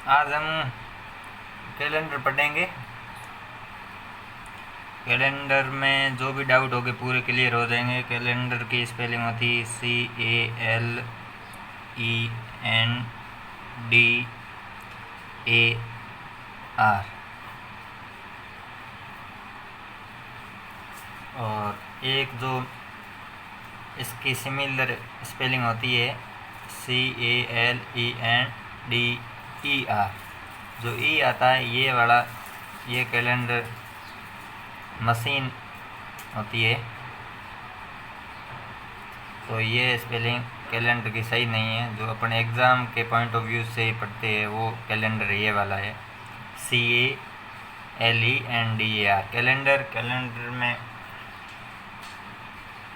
आज हम कैलेंडर पढ़ेंगे। कैलेंडर में जो भी डाउट होंगे पूरे क्लियर हो जाएंगे। कैलेंडर की स्पेलिंग होती CALENDAR। और एक जो इसकी सिमिलर स्पेलिंग होती है CALENDER। जो ई आता है ये वाला, ये कैलेंडर मशीन होती है, तो ये स्पेलिंग कैलेंडर की सही नहीं है। जो अपने एग्ज़ाम के पॉइंट ऑफ व्यू से पढ़ते हैं वो कैलेंडर ये वाला है CALENDER कैलेंडर में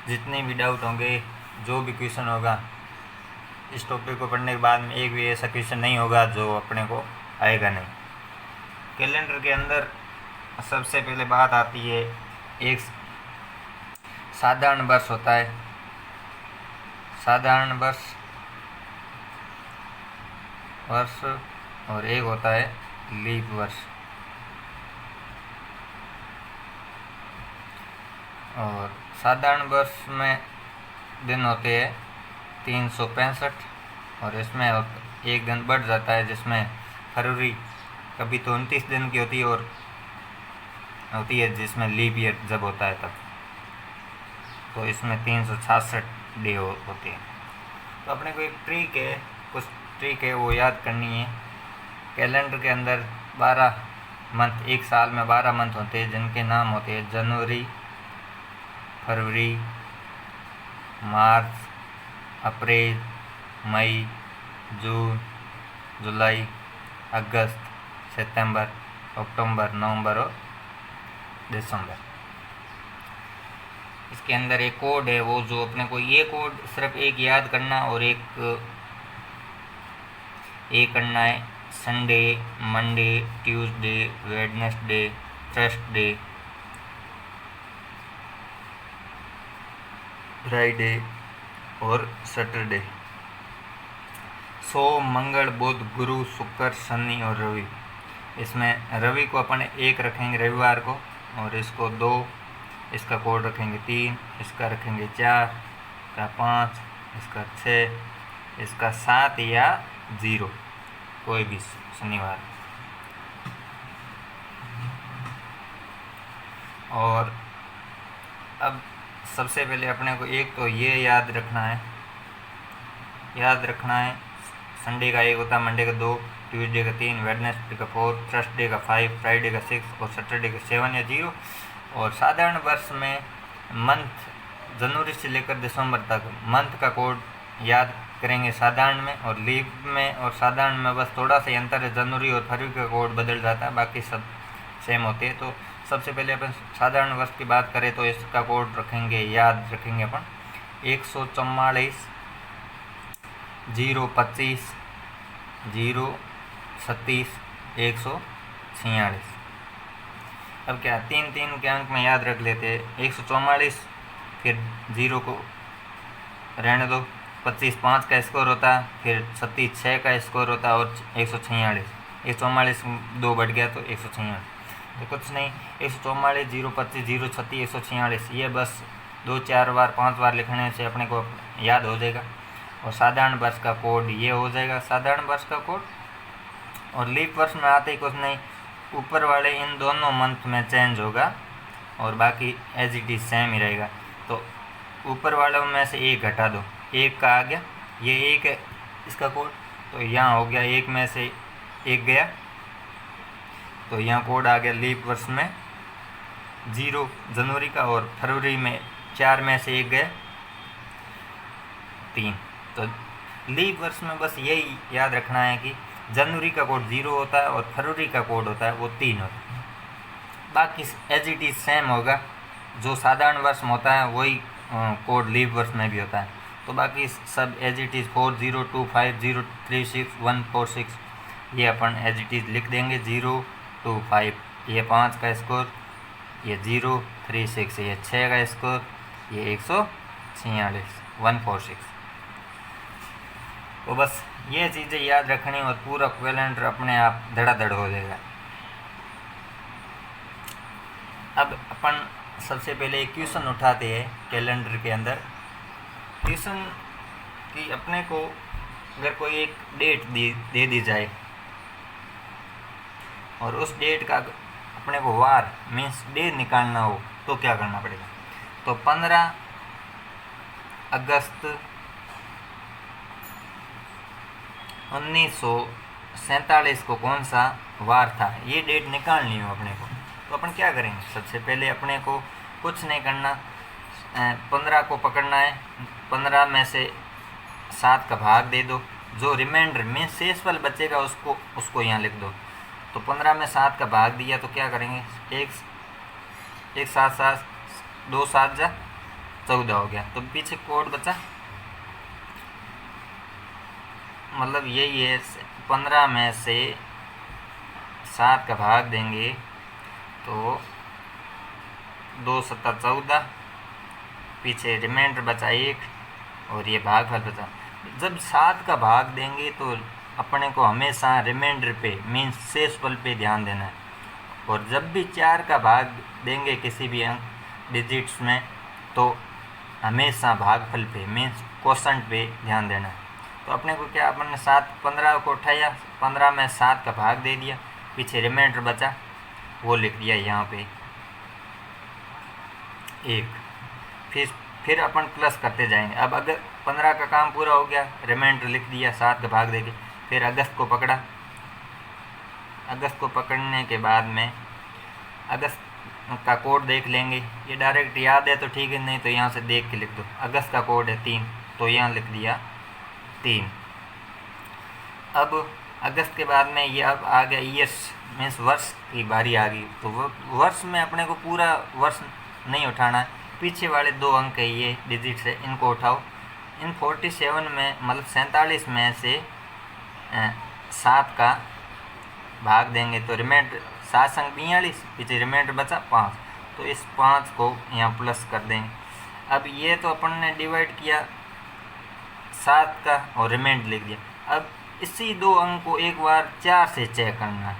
जितने भी डाउट होंगे, जो भी क्वेश्चन होगा, इस टॉपिक को पढ़ने के बाद में एक भी ऐसा क्वेश्चन नहीं होगा जो अपने को आएगा नहीं। कैलेंडर के अंदर सबसे पहले बात आती है, एक साधारण वर्ष होता है, साधारण वर्ष और एक होता है लीप वर्ष। और साधारण वर्ष में दिन होते हैं 365 और इसमें एक दिन बढ़ जाता है, जिसमें फरवरी कभी तो 29 दिन की होती है और होती है जिसमें लीप ईयर जब होता है तब, तो इसमें 366 डे होते हैं। तो अपने को एक कुछ ट्रिक है वो याद करनी है। कैलेंडर के अंदर 12 मंथ, एक साल में 12 मंथ होते हैं जिनके नाम होते हैं जनवरी, फरवरी, मार्च, अप्रैल, मई, जून, जुलाई, अगस्त, सितंबर, अक्टूबर, नवंबर और दिसंबर। इसके अंदर एक कोड है, वो जो अपने को ये कोड सिर्फ एक याद करना और एक करना है। Sunday, Monday, Tuesday, Wednesday, Thursday, Friday और सैटरडे। सोम, मंगल, बुध, गुरु, शुक्र, शनि और रवि। इसमें रवि को अपन 1 रखेंगे रविवार को, और इसको 2, इसका कोड रखेंगे 3, इसका रखेंगे 4, इसका 5, इसका 6, इसका 7 या 0, कोई भी शनिवार। और अब सबसे पहले अपने को एक तो ये याद रखना है संडे का 1 होता है, मंडे का 2, ट्यूसडे का 3, वेडनेसडे का 4, थर्सडे का 5, फ्राइडे का 6 और सैटरडे का 7 या 0। और साधारण वर्ष में मंथ जनवरी से लेकर दिसंबर तक मंथ का कोड याद करेंगे साधारण में, और लीप में और साधारण में बस थोड़ा सा अंतर है, जनवरी और फरवरी का कोड बदल जाता है, बाकी सब सेम होते हैं। तो सबसे पहले अपन साधारण वर्ष की बात करें तो इसका कोड याद रखेंगे अपन 144, 025, 037, 146। अब क्या 3 के अंक में याद रख लेते हैं। 144, फिर 0 को रहने दो, 25 5 का स्कोर होता है, फिर 37 6 का स्कोर होता है और 146। 144 2 बढ़ गया तो 146। तो कुछ नहीं, 144, 025, 036, 146 ये बस 2 4 बार 5 बार लिखने से अपने को याद हो जाएगा। और साधारण वर्ष का कोड ये हो जाएगा, साधारण वर्ष का कोड। और लीप वर्ष में आते ही कुछ नहीं, ऊपर वाले इन दोनों मंथ में चेंज होगा और बाकी एज इट इज़ सेम ही रहेगा। तो ऊपर वालों में से 1 घटा दो, 1 का आ गया, ये 1 है इसका कोड, तो यहाँ हो गया 1 में से 1 गया, तो यहाँ कोड आ गया लीप वर्ष में 0 जनवरी का, और फरवरी में 4 में से 1 गया 3। तो लीप वर्ष में बस यही याद रखना है कि जनवरी का कोड 0 होता है और फरवरी का कोड होता है वो 3 होता है, बाकी एज इट इज़ सेम होगा। जो साधारण वर्ष में होता है वही कोड लीप वर्ष में भी होता है। तो बाकी सब एज इट इज़ 4025, 036, 146 ये अपन एज इट इज़ लिख देंगे। 025 ये 5 का स्कोर, ये 036 ये 6 का स्कोर, ये 146, 146। तो बस ये चीज़ें याद रखनी और पूरा कैलेंडर अपने आप धड़ाधड़ हो जाएगा। अब अपन सबसे पहले एक क्वेश्चन उठाते हैं कैलेंडर के अंदर। क्वेश्चन कि अपने को अगर कोई एक डेट दे दी जाए और उस डेट का अपने को वार मीन्स डे निकालना हो तो क्या करना पड़ेगा। तो 15 अगस्त 1947 को कौन सा वार था, ये डेट निकालनी हो अपने को। तो अपन क्या करेंगे, सबसे पहले अपने को कुछ नहीं करना, 15 को पकड़ना है, 15 में से 7 का भाग दे दो, जो रिमाइंडर में शेषफल बचेगा उसको यहाँ लिख दो। तो 15 में 7 का भाग दिया तो क्या करेंगे, एक 7 7 2 7 जा 14 हो गया। तो पीछे कोड बचा, मतलब यही है, 15 में से 7 का भाग देंगे तो 2 7 14, पीछे रिमाइंडर बचा 1 और ये भागफल बचा। जब 7 का भाग देंगे तो अपने को हमेशा रिमाइंडर पे मीन्स शेषफल पे ध्यान देना है, और जब भी 4 का भाग देंगे किसी भी अंक डिजिट्स में तो हमेशा भागफल पे मीन्स क्वोशंट पे ध्यान देना है। तो अपने को क्या, अपन ने 15 को उठाया, 15 में 7 का भाग दे दिया, पीछे रिमाइंडर बचा वो लिख दिया यहाँ पे 1। फिर अपन प्लस करते जाएंगे। अब अगर 15 का काम पूरा हो गया, रिमाइंडर लिख दिया, 7 का भाग देके फिर अगस्त को पकड़ा। अगस्त को पकड़ने के बाद में अगस्त का कोड देख लेंगे, ये डायरेक्ट याद है तो ठीक है, नहीं तो यहाँ से देख के लिख दो। अगस्त का कोड है 3, तो यहाँ लिख दिया 3। अब अगस्त के बाद में ये अब आ गया ईयर्स मीन्स वर्ष की बारी आ गई। तो वर्ष में अपने को पूरा वर्ष नहीं उठाना है, पीछे वाले 2 अंक है ये डिजिट्स है, इनको उठाओ। इन 47 में मतलब 47 में से 7 का भाग देंगे तो रिमाइंडर 7 संग 42, पीछे रिमाइंडर बचा 5, तो इस 5 को यहाँ प्लस कर देंगे। अब ये तो अपन ने डिवाइड किया 7 का और रिमाइंडर लिख दिया। अब इसी 2 अंक को एक बार 4 से चेक करना है।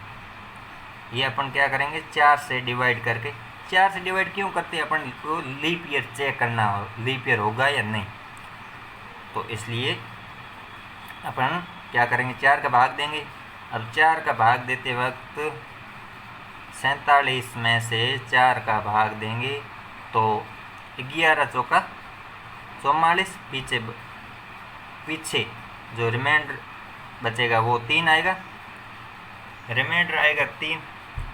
ये अपन क्या करेंगे, 4 से डिवाइड करके, 4 से डिवाइड क्यों करते हैं, अपन को लीप ईयर चेक करना हो, लीप ईयर होगा या नहीं, तो इसलिए अपन क्या करेंगे, 4 का भाग देंगे। अब 4 का भाग देते वक्त 47 में से 4 का भाग देंगे तो 11 चौका 44, पीछे जो रिमाइंडर बचेगा वो 3 आएगा, रिमाइंडर आएगा 3।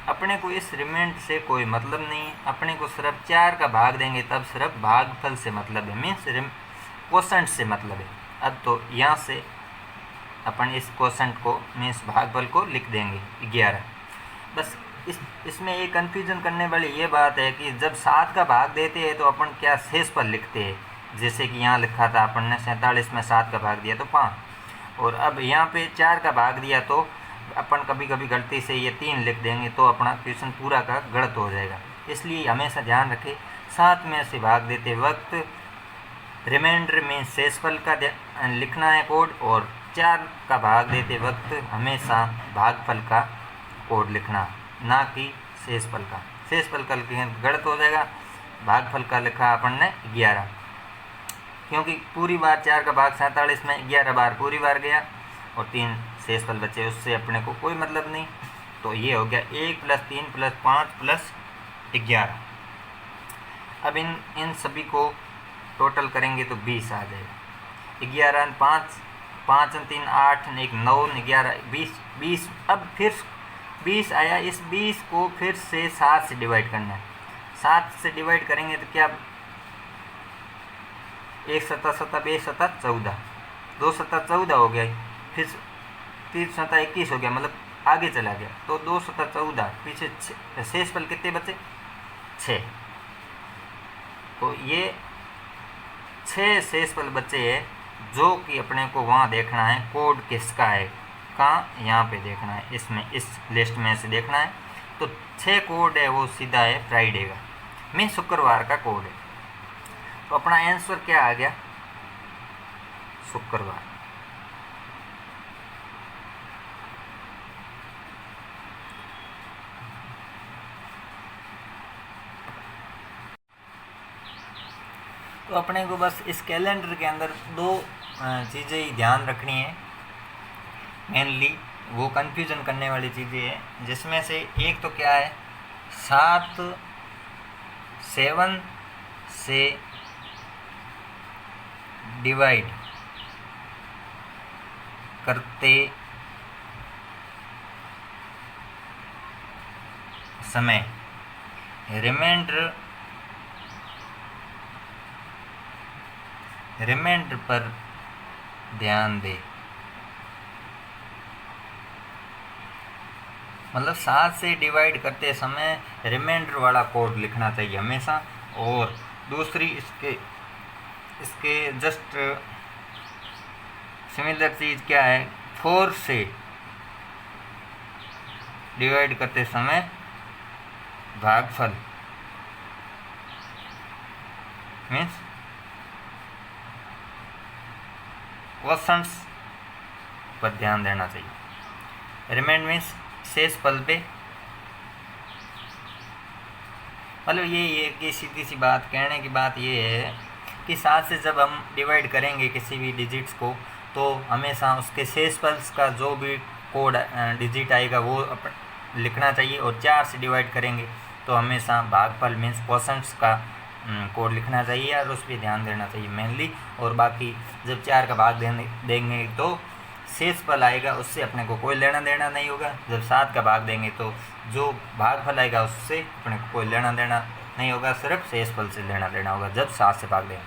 अपने को इस रिमाइंडर से कोई मतलब नहीं, अपने को सिर्फ 4 का भाग देंगे तब सिर्फ भागफल से मतलब है, मीन्स क्वोशंट से मतलब है। अब तो यहाँ से अपन इस क्वोशंट को मीन्स भागफल को लिख देंगे 11। बस इसमें एक कन्फ्यूजन करने वाली ये बात है कि जब 7 का भाग देते हैं तो अपन क्या शेषफल लिखते हैं, जैसे कि यहाँ लिखा था अपन ने 47 में 7 का भाग दिया तो 5, और अब यहाँ पे 4 का भाग दिया तो अपन कभी कभी गलती से ये 3 लिख देंगे तो अपना क्वेश्चन पूरा का गलत हो जाएगा। इसलिए हमेशा ध्यान रखें 7 में से भाग देते वक्त रिमाइंडर में शेषफल का लिखना है कोड, और 4 का भाग देते वक्त हमेशा भागफल का कोड लिखना, ना कि शेषफल का। शेषफल का गलत हो जाएगा, भागफल का लिखा अपन ने 11, क्योंकि पूरी बार 4 का भाग 47 में 11 बार पूरी बार गया और 3 शेषफल बचे, उससे अपने को कोई मतलब नहीं। तो ये हो गया 1 + 3 + 5 + 11। अब इन सभी को टोटल करेंगे तो 20 आ जाएगा। 11 5 5 3 8 1 9 11 20। अब फिर 20 आया, इस 20 को फिर से 7 से डिवाइड करना है। 7 से डिवाइड करेंगे तो क्या, 1 7 7 1 7 14, 2 7 14 हो गया, फिर 3 7 21 हो गया, मतलब आगे चला गया। तो 2 7 14, पीछे शेषफल कितने बचे, 6। तो ये 6 शेषफल बचे हैं, जो कि अपने को वहाँ देखना है कोड किसका है, कहाँ, यहाँ पे देखना है, इसमें इस लिस्ट में से देखना है। तो 6 कोड है वो सीधा है फ्राइडे का, मैं शुक्रवार का कोड है। तो अपना आंसर क्या आ गया, शुक्रवार। तो अपने को बस इस कैलेंडर के अंदर दो चीज़ें ही ध्यान रखनी है मेनली, वो कन्फ्यूज़न करने वाली चीज़ें हैं, जिसमें से एक तो क्या है 7 से डिवाइड करते समय रिमाइंडर पर ध्यान दे। मतलब 7 से डिवाइड करते समय रिमाइंडर वाला कोड लिखना चाहिए हमेशा। और दूसरी इसके जस्ट सिमिलर चीज़ क्या है, 4 से डिवाइड करते समय भागफल मीन्स क्वेश्चंस पर ध्यान देना चाहिए। रिमाइंड मीन्स शेष फल पे, मतलब ये कि सीधी सी बात कहने की बात ये है कि 7 से जब हम डिवाइड करेंगे किसी भी डिजिट्स को तो हमेशा उसके शेष फल का जो भी कोड डिजिट आएगा वो लिखना चाहिए। और 4 से डिवाइड करेंगे तो हमेशा भागफल मीन्स क्वेश्चंस का कोड लिखना चाहिए और उस पर ध्यान देना चाहिए मेनली। और बाकी जब 4 का भाग देंगे तो शेष फल आएगा उससे अपने को कोई लेना देना नहीं होगा। जब 7 का भाग देंगे तो जो भागफल आएगा उससे अपने को कोई लेना देना नहीं होगा, सिर्फ शेष फल से लेना देना होगा जब 7 से भाग देंगे।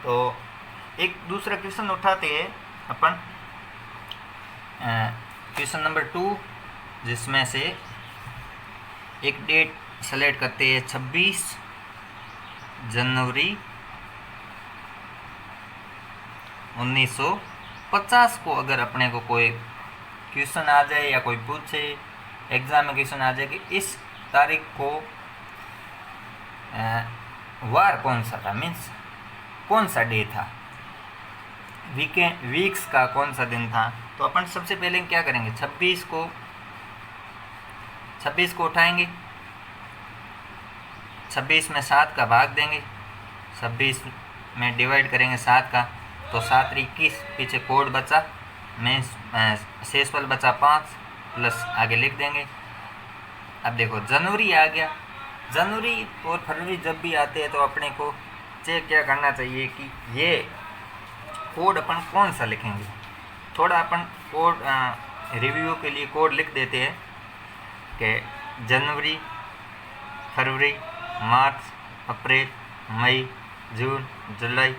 तो एक दूसरा क्वेश्चन उठाते हैं अपन, क्वेश्चन नंबर 2, जिसमें से एक डेट सेलेक्ट करते हैं 26 जनवरी 1950 को। अगर अपने को कोई क्वेश्चन आ जाए या कोई पूछे एग्जाम में क्वेश्चन आ जाए कि इस तारीख को वार कौन सा था, मीन्स कौन सा डे था, वीक्स का कौन सा दिन था, तो अपन सबसे पहले क्या करेंगे 26 को उठाएंगे, 26 में 7 का भाग देंगे, 26 में डिवाइड करेंगे 7 का तो 7 21, पीछे कोड बचा में शेषफल बचा 5 प्लस आगे लिख देंगे। अब देखो जनवरी आ गया, जनवरी और फरवरी जब भी आते हैं तो अपने को चेक क्या करना चाहिए कि ये कोड अपन कौन सा लिखेंगे। थोड़ा अपन कोड रिव्यू के लिए कोड लिख देते हैं कि जनवरी, फरवरी, मार्च, अप्रैल, मई, जून, जुलाई,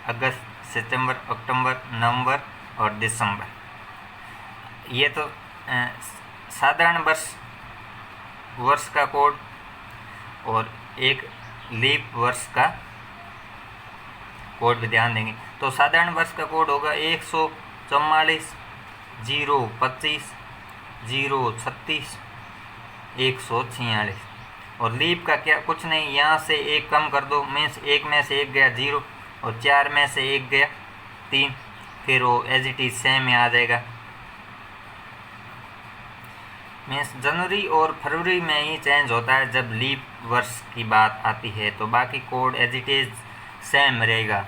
अगस्त, सितंबर, अक्टूबर, नवंबर और दिसंबर। ये तो साधारण वर्ष का कोड और एक लीप वर्ष का कोड भी ध्यान देंगे। तो साधारण वर्ष का कोड होगा 144, 025, 036, 146। और लीप का क्या, कुछ नहीं, यहाँ से एक कम कर दो, मीन्स एक में से एक गया 0 और 4 में से एक गया 3, फिर वो एज इट इज सेम में आ जाएगा। मीन्स जनवरी और फरवरी में ही चेंज होता है जब लीप वर्ष की बात आती है, तो बाकी code as it is same रहेगा।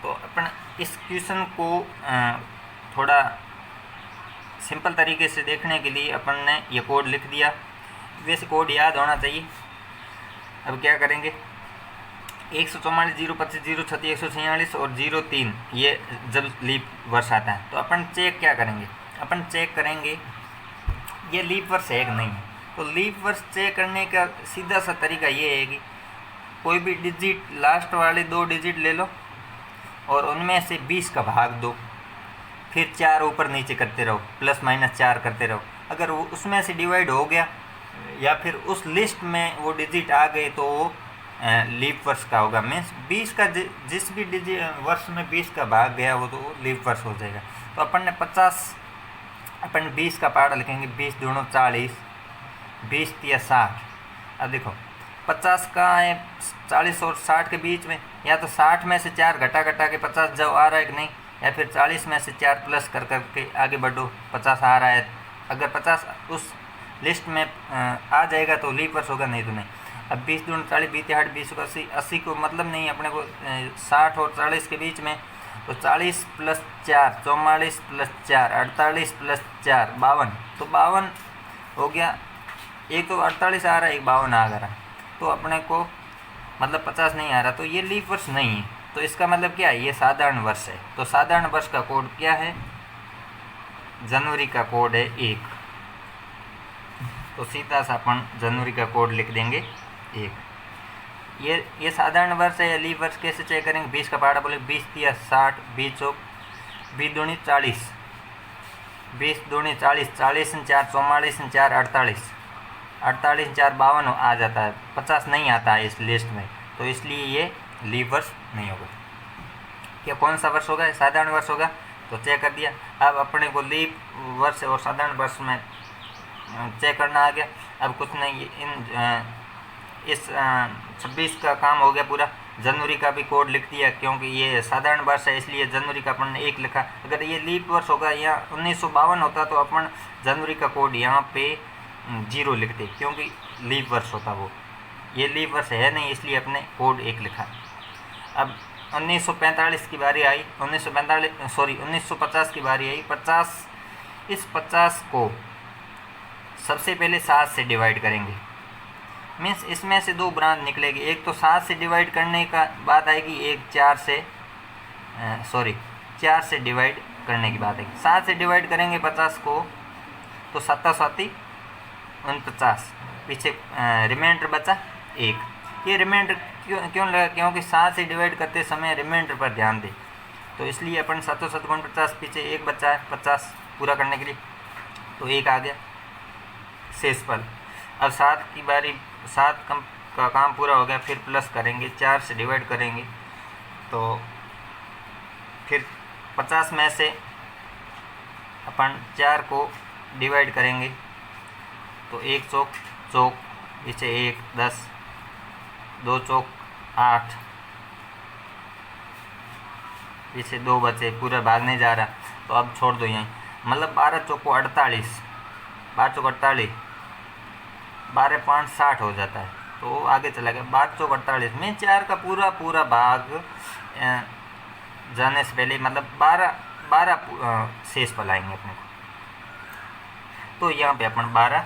तो अपन इस क्वेश्चन को थोड़ा सिंपल तरीके से देखने के लिए अपन ने ये कोड लिख दिया, वैसे कोड याद होना चाहिए। अब क्या करेंगे 144, 025, 036, 146 और 03, ये जब लीप वर्ष आता है तो अपन चेक क्या करेंगे, अपन चेक करेंगे ये लीप वर्ष है कि नहीं है। तो लीप वर्ष चेक करने का सीधा सा तरीका ये है कि कोई भी डिजिट, लास्ट वाले 2 डिजिट ले लो और उनमें से 20 का भाग दो, फिर 4 ऊपर नीचे करते रहो, प्लस माइनस 4 करते रहो। अगर वो उसमें से डिवाइड हो गया या फिर उस लिस्ट में वो डिजिट आ गए तो वो लीप वर्ष का होगा। मीन्स 20 का जिस भी डिजिट वर्ष में 20 का भाग गया वो तो लीप वर्ष हो जाएगा। तो अपन ने 20 का पार्ट लिखेंगे, 20 दूनी 40, 20 या 60। अब देखो 50 का है 40 और 60 के बीच में, या तो 60 में से 4 घटा के 50 जब आ रहा है कि नहीं, या फिर 40 में से 4 प्लस कर के आगे बढ़ो 50 आ रहा है। अगर 50 उस लिस्ट में आ जाएगा तो लीप वर्ष होगा, नहीं तो नहीं। अब 20 दूनी 40, 20 8, 20 को 80, 80 को मतलब नहीं अपने को 60 और 40 के बीच में, तो 40 + 4 44 + 4 48 + 4 52, तो 52 हो गया। एक तो 48 आ रहा है, एक 52 आ रहा है, तो अपने को मतलब 50 नहीं आ रहा, तो ये लीप वर्ष नहीं है। तो इसका मतलब क्या है, ये साधारण वर्ष है। तो साधारण वर्ष का कोड क्या है, जनवरी का कोड है 1। तो सीधा सा अपन जनवरी का कोड लिख देंगे 1। ये साधारण वर्ष है या लीप वर्ष कैसे चेक करेंगे, 20 का पहाड़ा बोले 20 × 60, 20 चौक 20 दूनी 40, 20 दूनी 40, 40 × 4 44 × 4 48, 48 × 4 52 आ जाता है, 50 नहीं आता है इस लिस्ट में, तो इसलिए ये लीप वर्ष नहीं होगा। क्या कौन सा वर्ष होगा, साधारण वर्ष होगा, तो चेक कर दिया। अब अपने को लीप वर्ष और साधारण वर्ष में चेक करना आ गया। अब कुछ नहीं, इस 26 का काम हो गया पूरा। जनवरी का भी कोड लिख दिया, क्योंकि ये साधारण वर्ष है इसलिए जनवरी का अपन ने 1 लिखा। अगर ये लीप वर्ष होगा या 1952 होता तो अपन जनवरी का कोड यहाँ पे 0 लिखते, क्योंकि लीप वर्ष होता वो। ये लीप वर्ष है नहीं इसलिए अपने कोड 1 लिखा। अब 1945 की बारी आई, 1950 की बारी आई। 50, इस 50 को सबसे पहले 7 से डिवाइड करेंगे, मीन्स इसमें से 2 ब्रांच निकलेगी। एक तो 7 से डिवाइड करने का बात आएगी, एक 4 से डिवाइड करने की बात आएगी। 7 से डिवाइड करेंगे 50 को, तो 7 7 49, पीछे रिमाइंडर बचा 1। ये रिमाइंडर क्यों लगा, क्योंकि 7 से डिवाइड करते समय रिमाइंडर पर ध्यान दें, तो इसलिए अपन 7 7 49, पीछे 1 बचा है 50 पूरा करने के लिए, तो 1 आ गया शेषफल। अब 7 की बारी, 7 का काम पूरा हो गया, फिर प्लस करेंगे, 4 से डिवाइड करेंगे, तो फिर 50 में से अपन 4 को डिवाइड करेंगे, तो 1 चौक चौक, पीछे 1 10, 2 चौक 8, पीछे 2 बचे, पूरा भागने जा रहा, तो अब छोड़ दो यहीं। मतलब 12 चौको 48, 12 चौक 48, 12 5 60 हो जाता है, तो आगे चला गया 12 चौक 48 में 4 का पूरा भाग जाने से पहले, मतलब 12 शेष पर लाएंगे अपने को, तो यहाँ पे अपन 12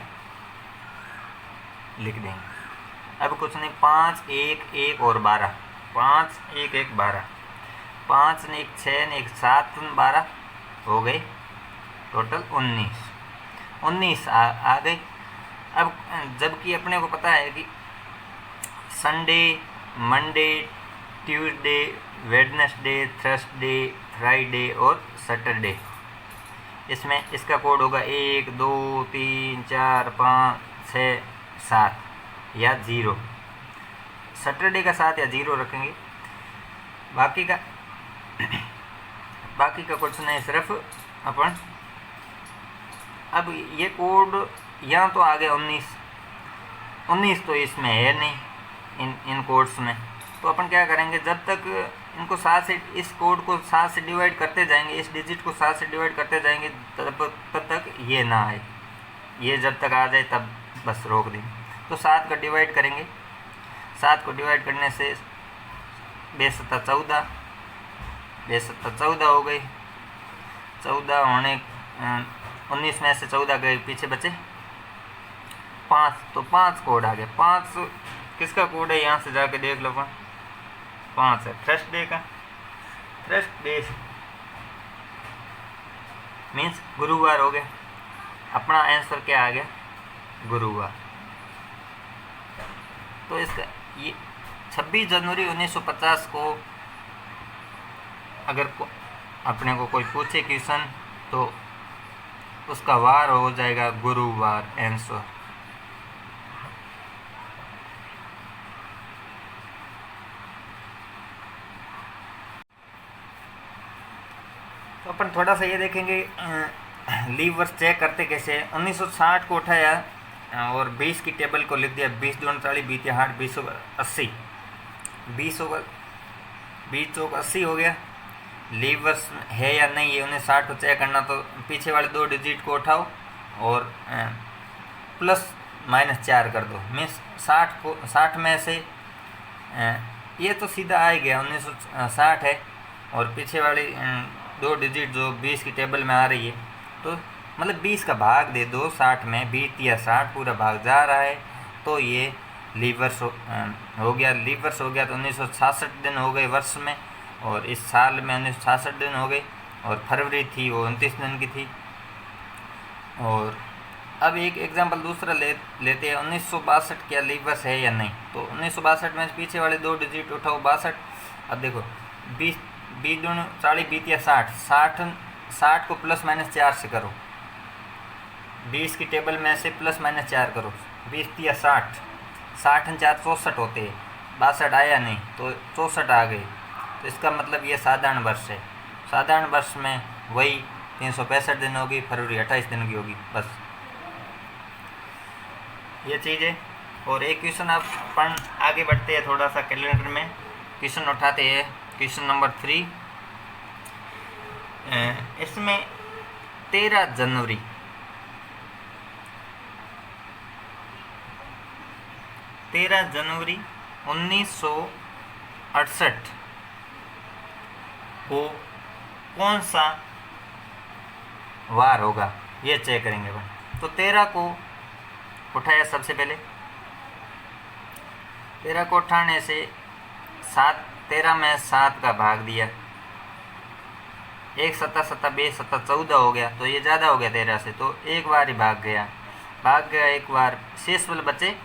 लिख देंगे। अब कुछ नहीं, 5 1 1 और 12, 5 1 1 12, 5 ने 1 6 ने 1 7 12 हो गए, टोटल 19 आ गई। अब जबकि अपने को पता है कि Sunday, Monday, Tuesday, Wednesday, Thursday, Friday और सैटरडे, इसमें इसका कोड होगा 1 2 3 4 5 6 7 या 0। सैटरडे का 7 या 0 रखेंगे। बाकी का कुछ नहीं, सिर्फ अपन अब ये कोड यहाँ तो आ गया 19 तो इसमें है नहीं इन कोड्स में, तो अपन क्या करेंगे, जब तक इनको 7 से, इस कोड को 7 से डिवाइड करते जाएंगे, इस डिजिट को 7 से डिवाइड करते जाएंगे, तब तक ये ना आए। ये जब तक आ जाए तब बस रोक देंगे। तो 7 का डिवाइड करेंगे, 7 को डिवाइड करने से 2 7 14, 2 7 14 हो गई। 14 होने 19 में से 14 गए, पीछे बचे 5, तो 5 कोड आ गया। 5 किसका कोड है, यहाँ से जाके देख लो, 5 है थर्सडे का। थर्सडे मीन्स गुरुवार हो गया। अपना आंसर क्या आ गया, गुरुवार। तो इसका ये 26 जनवरी 1950 को अगर अपने को कोई पूछे क्वेश्चन, तो उसका वार हो जाएगा गुरुवार आंसर। तो अपन थोड़ा सा ये देखेंगे लीव वर्ष चेक करते कैसे। 1960 को उठाया और 20 की टेबल को लिख दिया, 20 दूनी 40, 20 या 8, 20 80, 20 चौक 80 हो गया। लीव वर्ष है या नहीं है 1960 को चेक करना, तो पीछे वाले 2 डिजिट को उठाओ और प्लस -4 कर दो, मीन्स 60 में से ये तो सीधा आ ही गया 1960 है, और पीछे वाली 2 डिजिट जो 20 की टेबल में आ रही है, तो मतलब 20 का भाग दे दो 60 में, 20 या 60 पूरा भाग जा रहा है, तो ये लीवर्स हो गया। लीवर्स हो गया तो 1966 दिन हो गए वर्ष में, और इस साल में 1966 दिन हो गए, और फरवरी थी वो 29 दिन की थी। और अब एक एग्जांपल दूसरा लेते हैं, 1962 क्या लीवर्स है या नहीं। तो 1962 में पीछे वाले 2 डिजिट उठाओ 62। अब देखो 20 दूनी 40, 20 या 60 को ±4 से करो, 20 की टेबल में से ±4 करो, 20 या 60 और 4 64 होते हैं, 62 आया नहीं तो 64 आ गए, तो इसका मतलब ये साधारण वर्ष है। साधारण वर्ष में वही 365 दिन होगी, फरवरी 28 दिन की होगी, बस ये चीज़ है। और एक क्वेश्चन अपन आगे बढ़ते हैं थोड़ा सा कैलेंडर में, क्वेश्चन उठाते हैं, क्वेश्चन नंबर 3। इसमें 13 जनवरी 1968 को कौन सा वार होगा, ये चेक करेंगे अपन। तो 13 को उठाया सबसे पहले, 13 को उठाने से 13 में 7 का भाग दिया, 1 7 7 2 7 14 हो गया, तो ये ज़्यादा हो गया 13 से, तो एक बार ही भाग गया एक बार, शेष बल बचे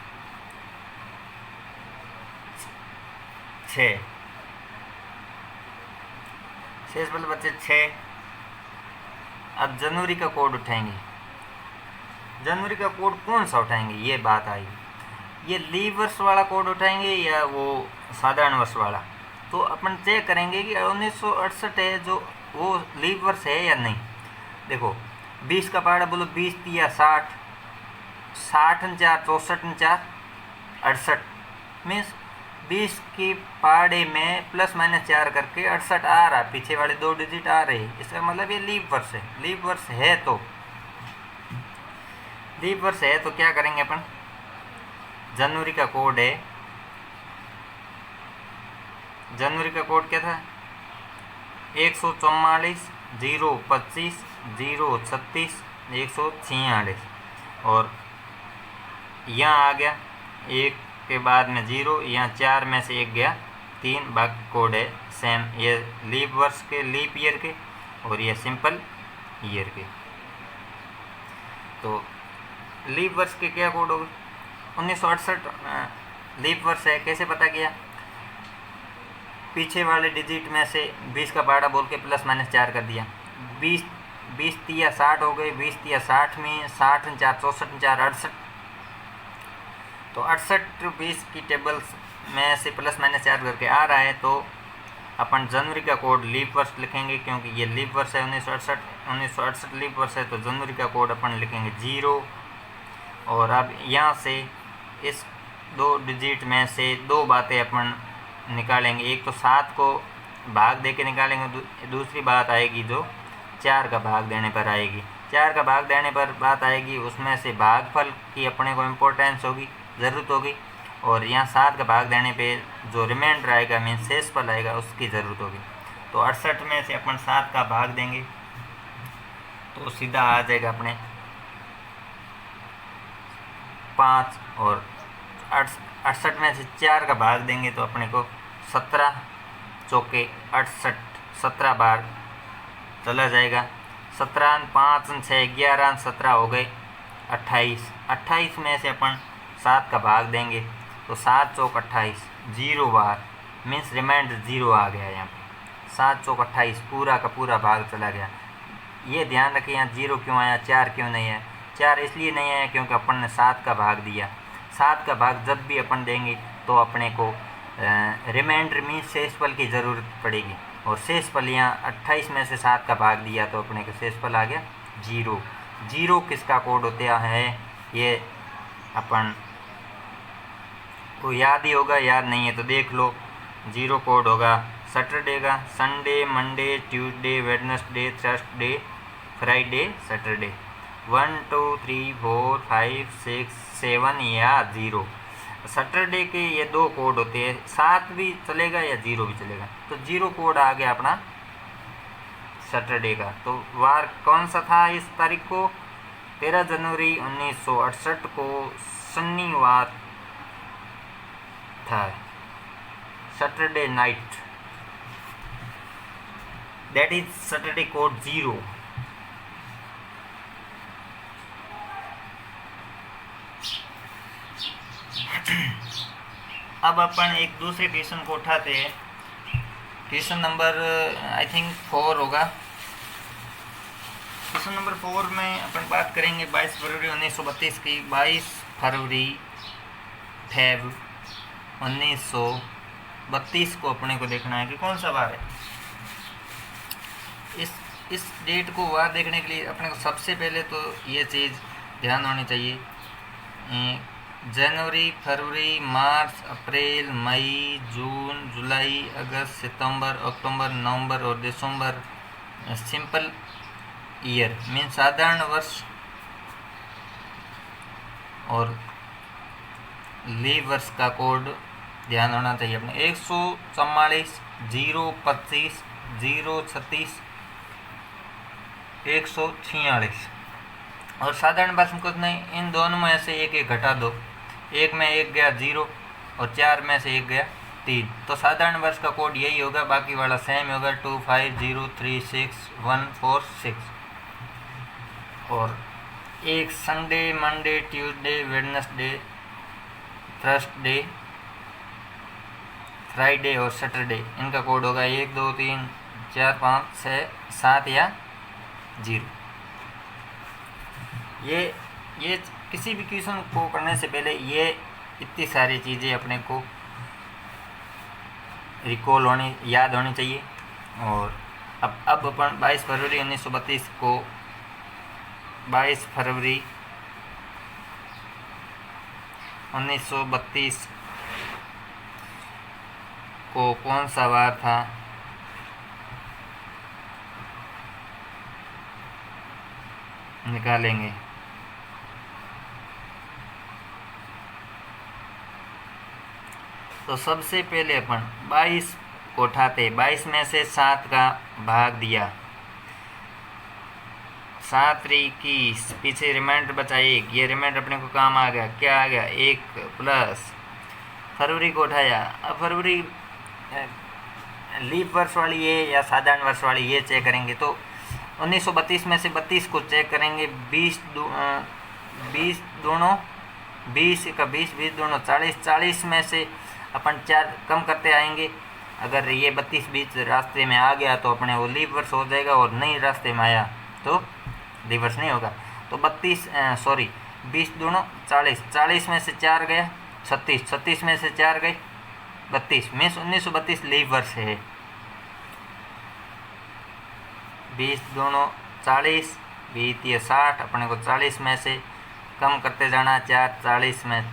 6, शेष बल बचे 6। अब जनवरी का कोड उठाएंगे, जनवरी का कोड कौन सा उठाएंगे, ये बात आई, ये लीव वर्ष वाला कोड उठाएंगे या वो साधारण वर्ष वाला। तो अपन चेक करेंगे कि 1968 है जो वो लीव वर्ष है या नहीं। देखो 20 का पहाड़ा बोलो, 20 या 60, 60 और 4 64 और 4 68, मीन्स 20 की पहाड़े में ±4 करके 68 आ रहा, पीछे वाले 2 डिजिट आ रहे, इसका मतलब ये लीव वर्ष है। लीव वर्ष है तो क्या करेंगे अपन, जनवरी का कोड है, जनवरी का कोड क्या था, 144 025 036 146, और यहाँ आ गया 1 के बाद में 0, यहाँ 4 में से 1 गया 3, बाकी कोड है सेम, ये लीप वर्ष के, लीप ईयर के, और ये सिंपल ईयर के। तो लीप वर्ष के क्या कोड होगा, 1968 लीप वर्ष है, कैसे पता किया, पीछे वाले डिजिट में से 20 का पहाड़ा बोल के ±4 कर दिया, 20 या 60 हो गए, 20 या 60 में 60 और 4 64 और 4 68, तो 68 20 की टेबल्स में से ±4 करके आ रहा है, तो अपन जनवरी का कोड लीप वर्ष लिखेंगे, क्योंकि ये लीप वर्ष है 1968 लीप वर्ष है, तो जनवरी का कोड अपन लिखेंगे 0। और अब यहाँ से इस 2 डिजिट में से 2 बातें अपन निकालेंगे, एक तो 7 को भाग दे के निकालेंगे, दूसरी बात आएगी जो 4 का भाग देने पर आएगी। 4 का भाग देने पर बात आएगी, उसमें से भागफल की अपने को इम्पोर्टेंस होगी, ज़रूरत होगी, और यहाँ 7 का भाग देने पे जो रिमाइंडर आएगा मीन शेषफल आएगा उसकी ज़रूरत होगी। तो 68 में से अपन 7 का भाग देंगे तो सीधा आ जाएगा अपने 5, और 68 में से 4 का भाग देंगे तो अपने को 17 चौके 68, 17 बार चला जाएगा, 17 5 6 11 17 हो गए 28, 28 में से अपन 7 का भाग देंगे तो 7 चौक 28, 0 बार मीन्स रिमाइंडर 0 आ गया यहाँ पे, 7 चौक 28 पूरा का पूरा भाग चला गया। ये ध्यान रखें यहाँ 0 क्यों आया, 4 क्यों नहीं है, 4 इसलिए नहीं आया क्योंकि अपन ने 7 का भाग दिया। 7 का भाग जब भी अपन देंगे तो अपने को रिमाइंडर मीन्स शेषफल की ज़रूरत पड़ेगी, और शेषफल यहाँ 28 में से 7 का भाग दिया तो अपने को शेषफल आ गया 0। 0 किसका कोड होता है ये अपन को याद ही होगा, याद नहीं है तो देख लो। 0 कोड होगा सैटरडे का, Sunday Monday Tuesday Wednesday Thursday Friday Saturday, 1 2 3 4 5 6 7 या 0। सैटरडे के ये दो कोड होते हैं, 7 भी चलेगा या 0 भी चलेगा। तो 0 कोड आ गया अपना सैटरडे का। तो वार कौन सा था इस तारीख को? 13 जनवरी 1968 को शनिवार था, Saturday night. That is Saturday code 0। अब अपन एक दूसरे क्वेश्चन को उठाते हैं। क्वेश्चन नंबर आई थिंक 4 होगा। क्वेश्चन नंबर 4 में अपन बात करेंगे 22 फरवरी 1932 की। 22 फरवरी फेब 1932 को अपने को देखना है कि कौन सा वार है। इस डेट को वार देखने के लिए अपने को सबसे पहले तो ये चीज़ ध्यान होनी चाहिए, जनवरी, फरवरी, मार्च, अप्रैल, मई, जून, जुलाई, अगस्त, सितंबर, अक्टूबर, नवंबर और दिसंबर सिंपल ईयर मीन साधारण वर्ष और लीव वर्ष का कोड ध्यान होना चाहिए अपने। 144, 025, 036, 146 और साधारण वर्ष में कुछ नहीं, इन दोनों में से एक एक घटा दो। एक में एक गया 0 और 4 में से एक गया 3। तो साधारण वर्ष का कोड यही होगा, बाकी वाला सेम होगा 25036146। और एक Sunday, Monday, Tuesday, Wednesday, Thursday, Friday और सैटरडे, इनका कोड होगा 1 2 3 4 5 6 7 या 0। ये किसी भी क्वेश्चन को करने से पहले ये इतनी सारी चीज़ें अपने को रिकॉल होनी, याद होनी चाहिए। और अब अपन 22 फरवरी 1932 को 22 फरवरी 1932 को कौन सा वार था निकालेंगे। तो सबसे पहले अपन 22 को उठाते, 22 में से 7 का भाग दिया, 7 21, पीछे रिमाइंडर बचा 1, ये रिमाइंडर अपने को काम आ गया। क्या आ गया? 1 प्लस फरवरी को उठाया। अब फरवरी लीप वर्ष वाली है या साधारण वर्ष वाली, ये चेक करेंगे। तो 1932 में से 32 को चेक करेंगे। 20 दोनों 20 का 20 दोनों 40, 40 में से अपन 4 कम करते आएंगे। अगर ये 32 बीच रास्ते में आ गया तो अपने वो लीप वर्ष हो जाएगा, और नहीं रास्ते में आया तो लीप वर्ष नहीं होगा। तो 20 दोनों 40, 40 में से 4 गया 36, 36 में से 4 गए 32, मीन्स 1932 लीप वर्ष है। 20 दोनों 40, 20 या 60, अपने को 40 में से कम करते जाना। 4, 40 में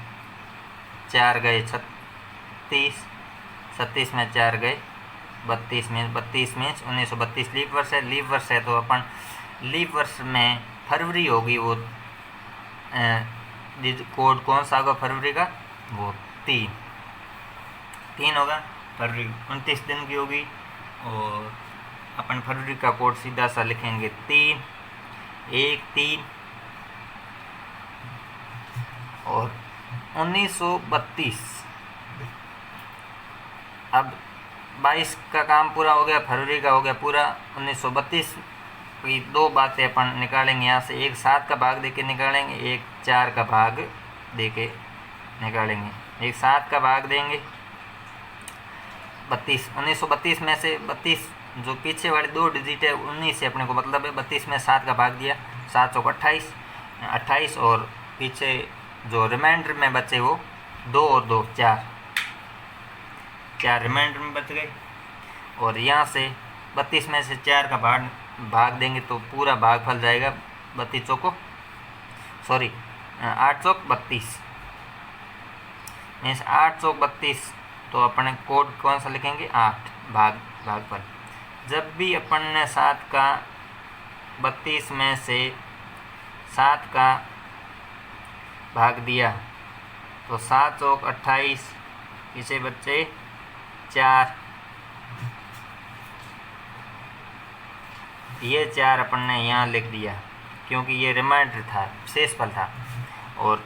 4 गए 36, 36 में 4 गए 32 मीन्स 1932 लीप वर्ष है। लीप वर्ष है तो अपन लीप वर्ष में फरवरी होगी, वो कोड कौन सा होगा फरवरी का? वो 3 होगा। फरवरी 29 दिन की होगी और अपन फरवरी का कोड सीधा सा लिखेंगे 3, 1 3। और 1932, अब 22 का काम पूरा हो गया, फरवरी का हो गया पूरा। 1932 की 2 बातें अपन निकालेंगे यहाँ से। एक 7 का भाग देके निकालेंगे, एक 4 का भाग देके निकालेंगे। एक 7 का भाग देंगे 32, 1932 में से 32 जो पीछे वाली 2 डिजिट है 19 से अपने को मतलब है। 32 में 7 का भाग दिया, 7 चौक 28, 28 और पीछे जो रिमाइंडर में बचे वो 2 और 2 4 रिमाइंडर में बच गए। और यहाँ से 32 में से 4 का भाग देंगे तो पूरा भागफल जाएगा 32 चौको 8 चौक 32, मीन्स 8 चौक 32। तो अपने कोड कौन सा लिखेंगे? 8 भागफल। जब भी अपन ने 7 का 32 में से 7 का भाग दिया तो 7 चौक 28, पीछे बच्चे 4, ये 4 अपन ने यहाँ लिख दिया क्योंकि ये रिमाइंडर था, शेषफल था। और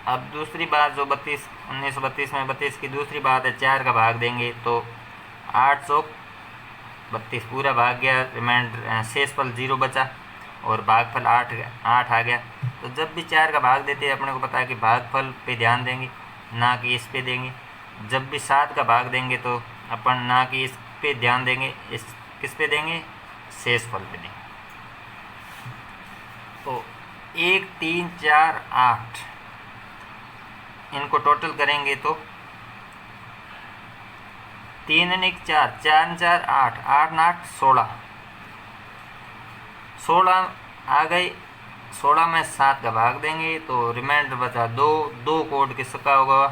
अब दूसरी बात जो 1932 में 32 की दूसरी बात है, 4 का भाग देंगे तो 8 चौक 32 पूरा भाग गया, रिमाइंडर शेषफल 0 बचा और भागफल 8 आ गया। तो जब भी 4 का भाग देते हैं अपने को पता है कि भागफल पे ध्यान देंगे, ना कि इस पे देंगे। जब भी 7 का भाग देंगे तो अपन ना कि इस पे ध्यान देंगे, इस किस पे देंगे, शेषफल पे देंगे। तो 1 3 4 8 इनको टोटल करेंगे तो 3 1 4 4 4 8 8 8 16 आ गई। 16 में 7 का भाग देंगे तो रिमाइंडर बचा 2, 2 कोड किसका होगा,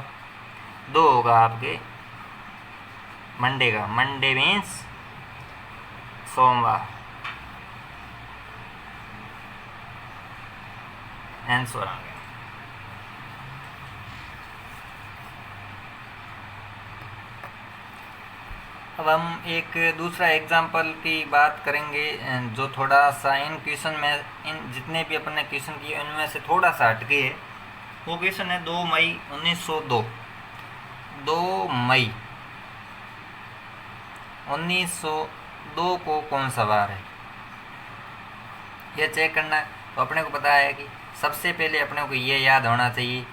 2 होगा आपके मंडे का, मंडे मीन्स सोमवार, आंसर आ गया। अब हम एक दूसरा एग्जाम्पल की बात करेंगे जो थोड़ा सा इन क्वेश्चन में, इन जितने भी अपन ने क्वेश्चन किए उनमें से थोड़ा सा हटके है। वो क्वेश्चन है 2 मई 1902। 2 मई 1902 को कौन सा वार है ये चेक करना है। तो अपने को पता है कि सबसे पहले अपने को ये याद होना चाहिए,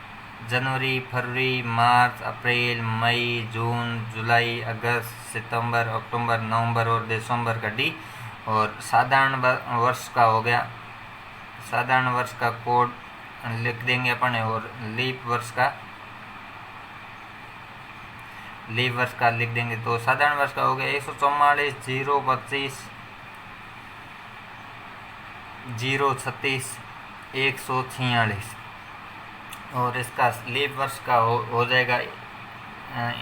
जनवरी, फरवरी, मार्च, अप्रैल, मई, जून, जुलाई, अगस्त, सितंबर, अक्टूबर, नवंबर और दिसंबर का डी। और साधारण वर्ष का हो गया, साधारण वर्ष का कोड लिख देंगे अपन, और लीप वर्ष का लिख देंगे। तो साधारण वर्ष का हो गया 144, 025, 036, 146। और इसका लीप वर्ष का हो जाएगा,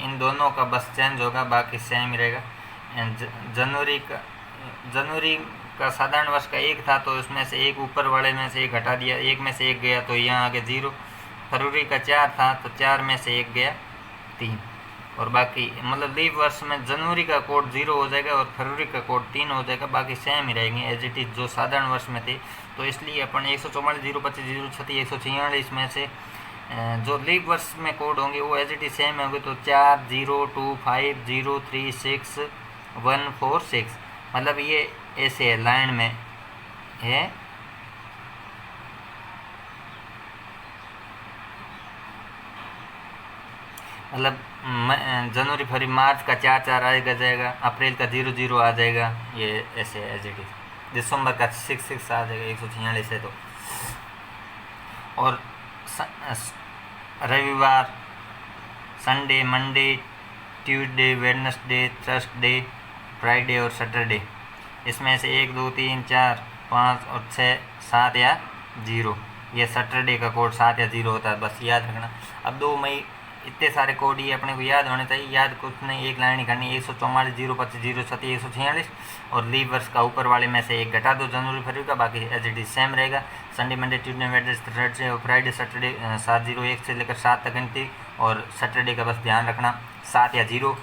इन दोनों का बस चेंज होगा, बाकी सेम ही रहेगा। जनवरी का साधारण वर्ष का 1 था तो उसमें से एक ऊपर वाले में से 1 घटा दिया, 1 में से 1 गया तो यहाँ आगे 0। फरवरी का 4 था तो 4 में से 1 गया 3। और बाकी मतलब लीप वर्ष में जनवरी का कोड 0 हो जाएगा और फरवरी का कोड 3 हो जाएगा, बाकी सेम ही रहेंगे एज इट इज़ जो साधारण वर्ष में थे। तो इसलिए अपन 144, 025, 036, 146 में से जो लीप वर्ष में कोड होंगे वो एज इट इज सेम होंगे। तो 4 0 2 5 0 3 6 1 4 6, मतलब ये ऐसे है, लाइन में है। मतलब जनवरी, फरवरी, मार्च का 4 4 आएगा जाएगा, अप्रैल का 0 0 आ जाएगा, ये ऐसे एज इट इज। दिसंबर का 6 6 आ जाएगा, 146 है तो। और रविवार, Sunday, Monday, Tuesday, Wednesday, Thursday, Friday और सैटरडे, इसमें से 1 2 3 4 5 और 6 7 या 0, ये सैटरडे का कोड 7 या 0 होता है, बस याद रखना। अब 2 मई, इतने सारे कोड ये अपने को याद होने चाहिए, याद कुछ नहीं, एक लाइन ही करनी, 144, 025, 036, 146 और लीप वर्ष का ऊपर वाले में से 1 घटा दो जनवरी फरवरी का, बाकी एज इट इज सेम रहेगा। Sunday, Monday, Tuesday, Wednesday, Thursday और फ्राइडे, सैटरडे 7 0 1 से लेकर 7 तक गिनती, और सैटरडे का बस ध्यान रखना 7 या 0।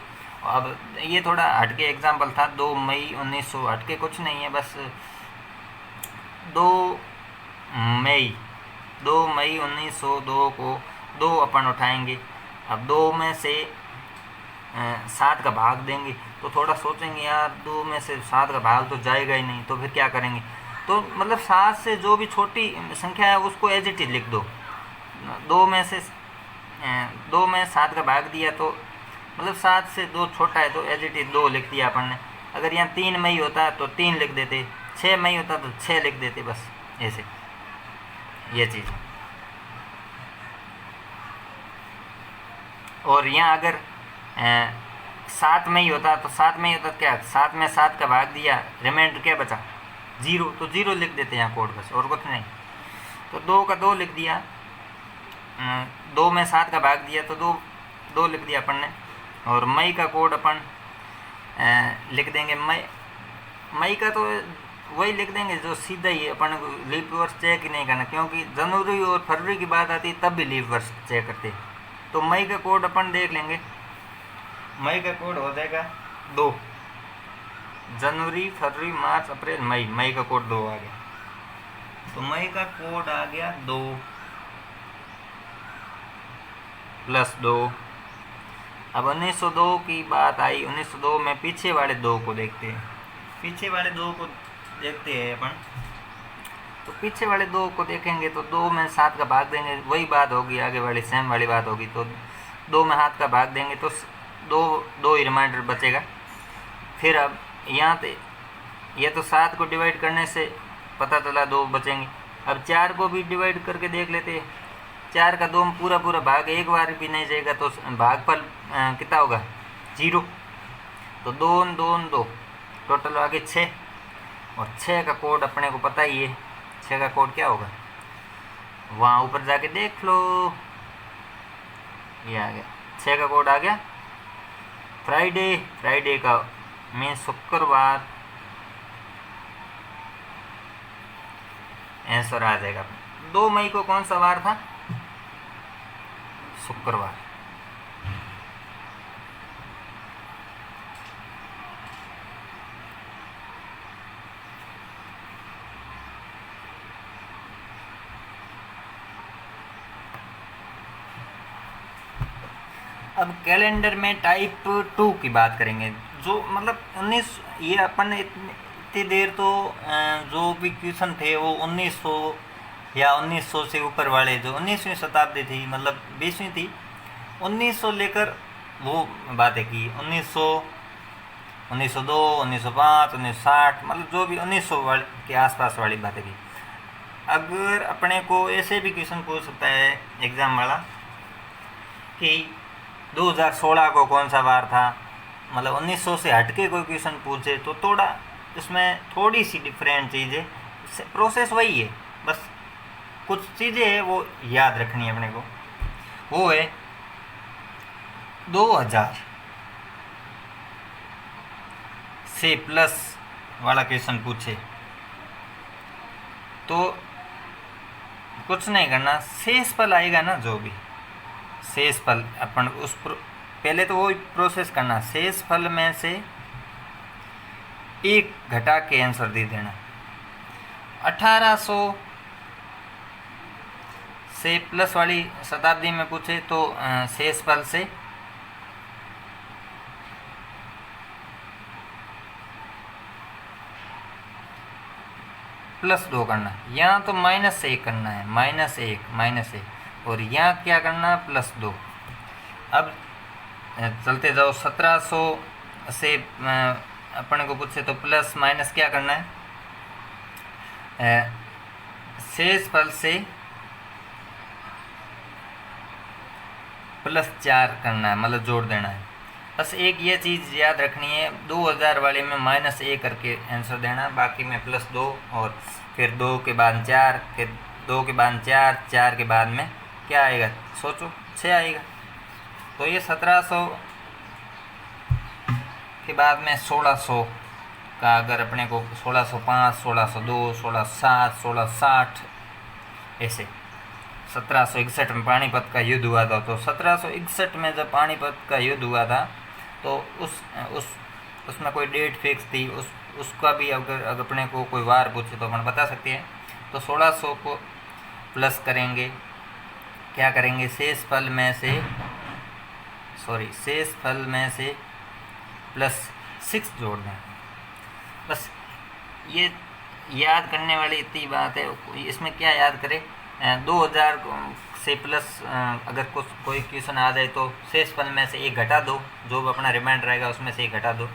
अब ये थोड़ा हटके एग्जाम्पल था, 2 मई 1900, हटके कुछ नहीं है, बस 2 मई 1902 को 2 अपन उठाएंगे। अब 2 में से 7 का भाग देंगे तो थोड़ा सोचेंगे यार 2 में से 7 का भाग तो जाएगा ही नहीं, तो फिर क्या करेंगे। तो मतलब 7 से जो भी छोटी संख्या है उसको एज इट इज लिख दो। 2 में 7 का भाग दिया तो मतलब 7 से 2 छोटा है तो एज इट इज 2 लिख दिया अपन ने। अगर यहाँ 3 मई होता तो 3 लिख देते, 6 मई होता तो 6 लिख देते, बस ऐसे ये चीज़। और यहाँ अगर 7 मई होता तो 7 मई होता क्या, 7 में 7 का भाग दिया, रिमाइंडर क्या बचा 0, तो 0 लिख देते हैं यहाँ कोड, बस और कुछ नहीं। तो 2 का 2 लिख दिया, 2 में 7 का भाग दिया तो 2 लिख दिया अपन ने। और मई का कोड अपन लिख देंगे, मई का तो वही लिख देंगे जो सीधा ही अपन को लीप वर्ष चेक ही नहीं करना, क्योंकि जनवरी और फरवरी की बात आती है तब भी लीप वर्ष चेक करते हैं। तो मई का कोड अपन देख लेंगे। मई का कोड हो जाएगा 2। जनवरी, फरवरी, मार्च, अप्रैल, मई, मई का कोड 2 आ गया। तो मई का कोड आ गया 2 + 2। अब 1902 की बात आई। 1902 में पीछे वाले 2 को देखते हैं। पीछे वाले 2 को देखते हैं अपन। तो पीछे वाले 2 को देखेंगे तो 2 में 7 का भाग देंगे, वही बात होगी, आगे वाली सेम वाली बात होगी। तो 2 में 7 का भाग देंगे तो 2 ही रिमाइंडर बचेगा। फिर अब यहाँ पे ये तो 7 को डिवाइड करने से पता चला 2 बचेंगे। अब 4 को भी डिवाइड करके देख लेते हैं। 4 का 2 में पूरा भाग एक बार भी नहीं जाएगा तो भागफल कितना होगा? 0। तो 2 2 2 टोटल आ गए 6। और 6 का कोड अपने को पता ही है। 6 का कोड क्या होगा? वहाँ ऊपर जाके देख लो, ये आ गया। 6 का कोड आ गया फ्राइडे। फ्राइडे का मीन शुक्रवार। आंसर आ जाएगा। 2 मई को कौन सा वार था? शुक्रवार। अब कैलेंडर में टाइप 2 की बात करेंगे। जो मतलब 19 ये अपन ने इतनी देर तो जो भी क्वेश्चन थे वो 1900 या 1900 से ऊपर वाले, जो 19वीं शताब्दी थी, मतलब 20वीं थी, 1900 लेकर वो बातें की। 1900, 1902, 1905, 1960, मतलब जो भी 1900 वाले के आसपास वाली बातें की। अगर अपने को ऐसे भी क्वेश्चन पूछ सकता है एग्ज़ाम वाला कि 2016 को कौन सा वार था, मतलब 1900 से हटके कोई क्वेश्चन पूछे तो थोड़ा इसमें थोड़ी सी डिफरेंट चीज़ें, प्रोसेस वही है, बस कुछ चीज़ें हैं वो याद रखनी है अपने को। वो है 2000 से प्लस वाला क्वेश्चन पूछे तो कुछ नहीं करना, शेषफल आएगा ना, जो भी शेषफल अपन उस पहले तो वो प्रोसेस करना, शेषफल में से 1 घटा के आंसर दे देना। 1800 से प्लस वाली शताब्दी में पूछे तो शेषफल से +2 करना। यहाँ तो -1 करना है, -1 और यहाँ क्या करना? +2। अब चलते जाओ। 1700 से अपन को पूछे तो प्लस माइनस क्या करना है? शेषफल से +4 करना है, मतलब जोड़ देना है। बस एक ये चीज़ याद रखनी है, 2000 वाले में -1 करके आंसर देना, बाकी में +2 और फिर 2 के बाद 4, फिर 2 के बाद 4, 4 के बाद में क्या आएगा? सोचो, 6 आएगा। तो ये 1700 के बाद में 1600 का अगर अपने को 1605, 1602, 1607, 1660 ऐसे 1761 में पानीपत का युद्ध हुआ था। तो 1761 में जब पानीपत का युद्ध हुआ था तो उसमें कोई डेट फिक्स थी, उसका भी अगर अपने को कोई वार पूछे तो अपन बता सकते हैं। तो 1600 को प्लस करेंगे, क्या करेंगे? शेषफल में से +6 जोड़ दें। बस ये याद करने वाली इतनी बात है। इसमें क्या याद करें? 2000 से प्लस अगर कोई क्वेश्चन आ जाए तो शेषफल में से 1 घटा दो, जो भी अपना रिमाइंडर रहेगा उसमें से 1 घटा दो,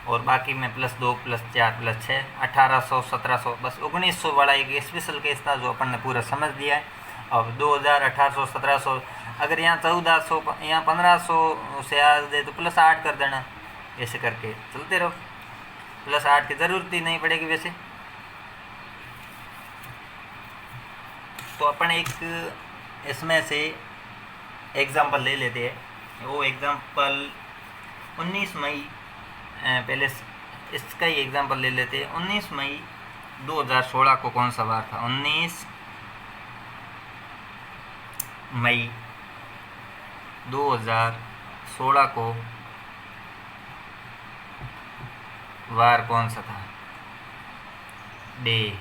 और बाकी में +2, +4, +6, 1800, 1700, बस 1900 वाला एक स्पेशल केस था जो अपन ने पूरा समझ दिया है। अब 2000, 1800, 1700, अगर यहाँ 1400, यहाँ 1500 से आ जाए तो +8 कर देना। ऐसे करके चलते रहो, +8 की ज़रूरत ही नहीं पड़ेगी वैसे। तो अपन एक इसमें से एग्ज़ाम्पल ले लेते हैं। वो एग्ज़ाम्पल 19 मई, पहले इसका ही एग्ज़ाम्पल ले लेते हैं। 19 मई 2016 को कौन सा वार था? 19 मई 2016 को वार कौन सा था? डे,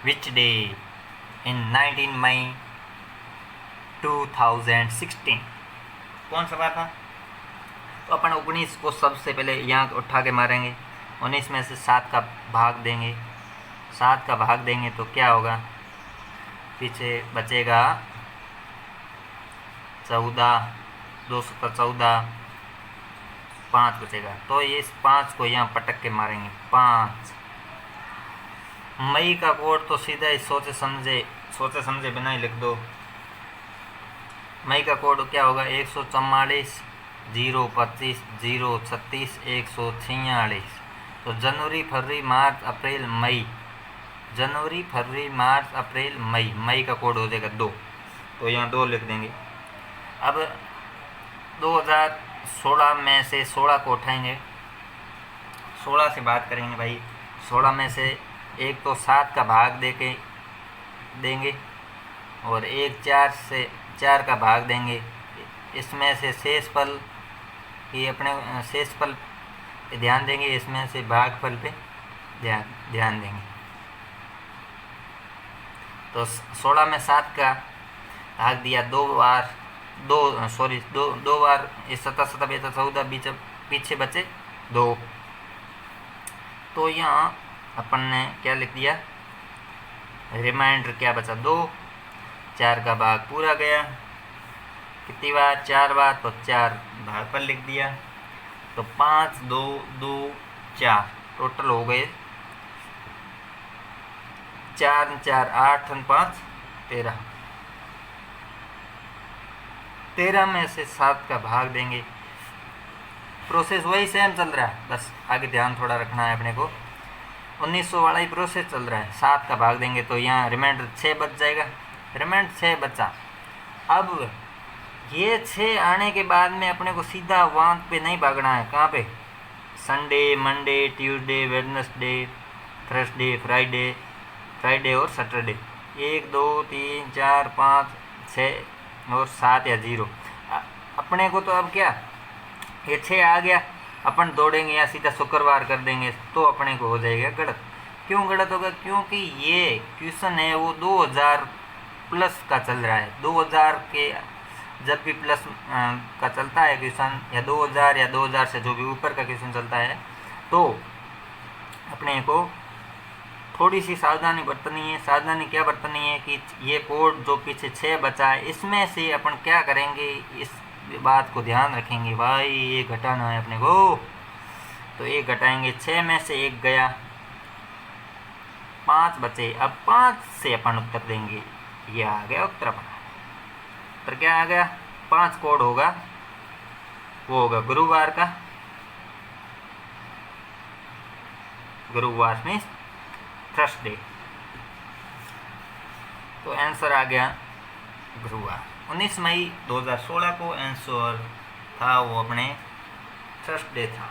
विच डे इन 19 मई 2016 कौन सा वार था? तो अपन 19 को सबसे पहले यहाँ उठा के मारेंगे, 19 में से 7 का भाग देंगे, 7 का भाग देंगे तो क्या होगा? पीछे बचेगा 14, 214, 5 बचेगा। तो ये इस 5 को यहाँ पटक के मारेंगे, 5। मई का कोड तो सीधा ही सोचे समझे बिना ही लिख दो। मई का कोड क्या होगा? 144, 025, 036, 146। तो जनवरी, फरवरी, मार्च, अप्रैल, मई, जनवरी, फरवरी, मार्च, अप्रैल, मई, मई का कोड हो जाएगा 2। तो यहाँ 2 लिख देंगे। अब 2016 में से 16 को उठाएंगे, 16 से बात करेंगे भाई। 16 में से एक तो 7 का भाग देंगे और एक 4 से 4 का भाग देंगे। इसमें से शेषफल, ये अपने शेषफल पे ध्यान देंगे, इसमें से भागफल पे ध्यान देंगे। तो 16 में 7 का भाग दिया 2 बार, 2 बार, ये 17, 17, 14, पीछे बचे 2। तो यहाँ अपन ने क्या लिख दिया? रिमाइंडर क्या बचा? 2। 4 का भाग पूरा गया, कितनी बार? 4 बार, तो 4 भाग पर लिख दिया। तो 5, 2, 2, 4 टोटल हो गए 4, 4, 8, 5, 13। 13 में से 7 का भाग देंगे। प्रोसेस वही सेम चल रहा है, बस आगे ध्यान थोड़ा रखना है अपने को। 1900 वाला ही प्रोसेस चल रहा है। 7 का भाग देंगे तो यहाँ रिमाइंडर 6 बच जाएगा, रिमाइंडर 6 बचा। अब ये 6 आने के बाद में अपने को सीधा वहाँ पे नहीं भागना है। कहाँ पे? Sunday, Monday, Tuesday, Wednesday, Thursday, Friday और सैटरडे। 1, 2, 3, 4, 5, 6 और 7 या 0। अपने को तो अब क्या, ये 6 आ गया, अपन दौड़ेंगे या सीधा शुक्रवार कर देंगे तो अपने को हो जाएगा गलत। क्यों गलत होगा? क्योंकि ये क्वेश्चन है वो 2000 प्लस का चल रहा है। 2000 के जब भी प्लस का चलता है क्वेश्चन, या 2000 या 2000 से जो भी ऊपर का क्वेश्चन चलता है, तो अपने को थोड़ी सी सावधानी बरतनी है। सावधानी क्या बरतनी है कि ये कोड जो पीछे 6 बचा है, इसमें से अपन क्या करेंगे, इस बात को ध्यान रखेंगे भाई। ये घटाना है अपने को, तो ये घटाएंगे। 6 में से 1 गया, 5 बचे। अब 5 से अपन उत्तर देंगे, ये आ गया उत्तर अपना। उत्तर क्या आ गया? 5 कोड होगा, वो होगा गुरुवार का। गुरुवार मीन्स थर्सडे। तो आंसर आ गया गुरुवार। 19 मई 2016 को आंसर था वो अपने थर्सडे था।